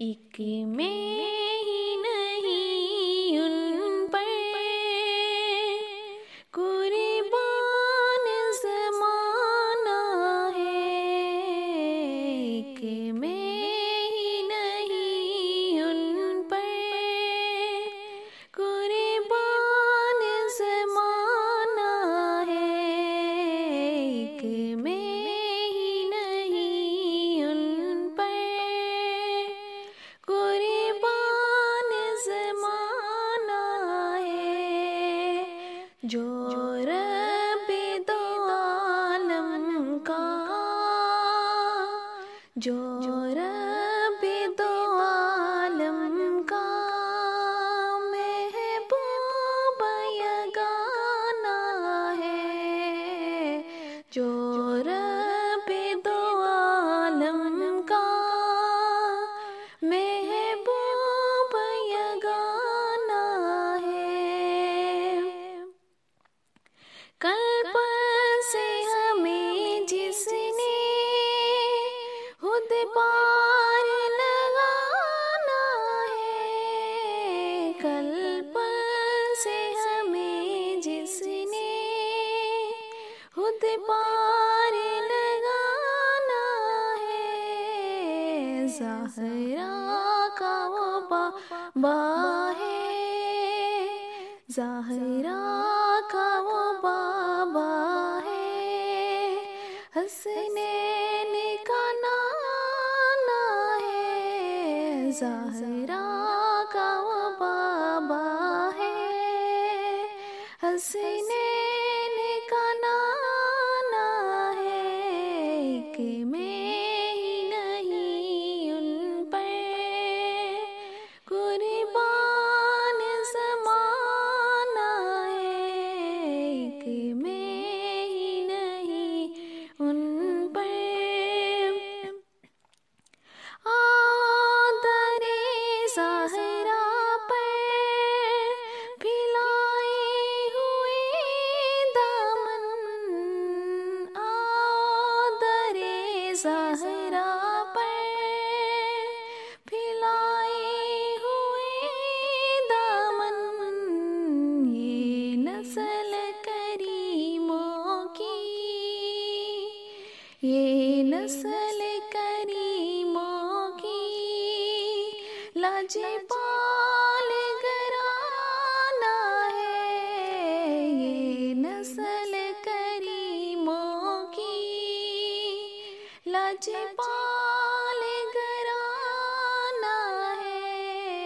ایک میں ہی نہیں ان پر قربان زمانہ ہے، ایک میں ہی نہیں ان پر قربان زمانہ ہے، ایک میں ہی نہیں ان پر قربان زمانہ ہے، جو رب دو عالم کا، جو رب دو عالم کا محبوب یگانہ ہے، جو رب دو عالم کا محبوب یگانہ ہے، قلب سے ہمیں جس نے خود پار لگانا ہے، قلب سے ہمیں جس نے خود پار لگانا ہے، زہرا کا وہ بابا ہے، زہرا کا وہ بابا ہے، حسنین کا نانا ہے، زہرا کا وہ بابا ہے، حسنین کا نانا ہے، ایک میں ہی نہیں ان پر قربان زمانہ ہے، ایک میں ہی نہیں ان پر آدر زہرا پر پھیلائے ہوئے دامن، آدر زہرا پر پھیلائے ہوئے دامن، یہ نسل کریموں کی، یہ نسل کریموں کی لاجپال گھرانہ ہے، یہ نسل کریموں کی لاجپال گھرانہ ہے،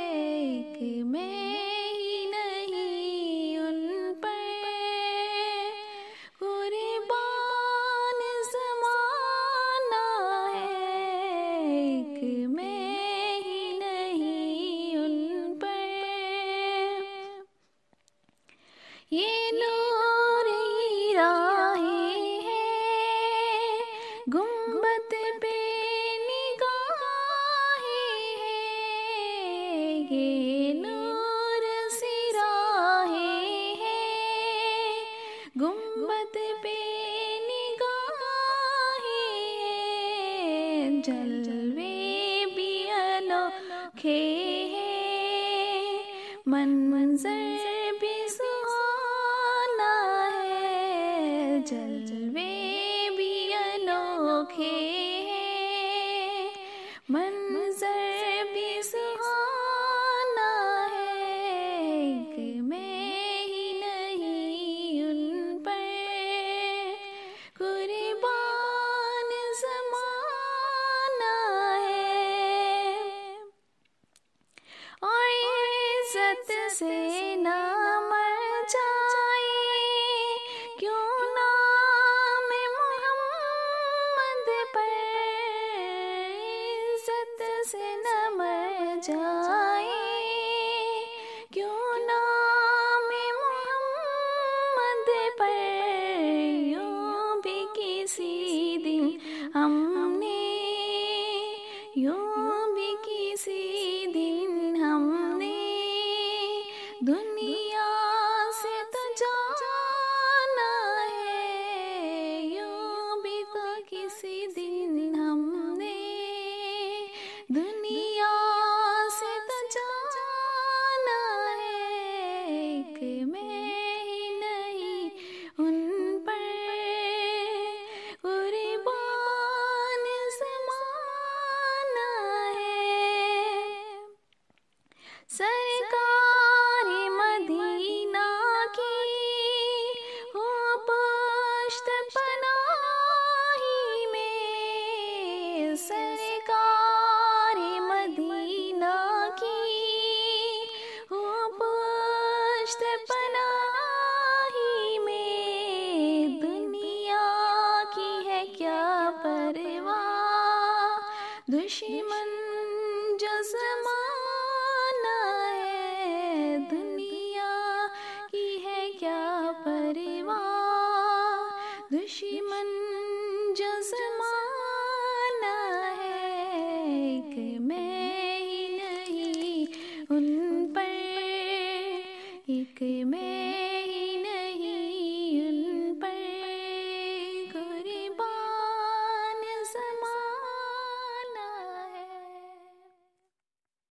ایک میں ہی نہیں ان پر قربان زمانہ ہے، ایک میں ہی نہیں ان پر یہ نور ہی راہیں ہیں، گنبد پہ نگاہیں ہیں، یہ نور سی راہیں ہیں، گنبد پہ نگاہیں ہیں، جلوے بھی انوکھے ہیں، منظر بھی سہانا ہے، جلوے بھی انوکھے ہیں، منظر بھی سہانا ہے، ایک میں ہی نہیں ان پر قربان زمانہ ہے، اور عزت سے نہ مر جائے کیوں نام محمد پر، عزت سے نہ مر جائے کیوں نام محمد پر، یوں بھی کسی دن ہم نے، یوں بھی کسی دن ہم نے دنیا سے تو جانا ہے، یوں بھی تو کسی دن ہم نے دنیا جو زمانہ ہے، دنیا کی ہے کیا پرواہ، دشمن جو زمانہ ہے، ایک میں ہی نہیں ان پر، ایک میں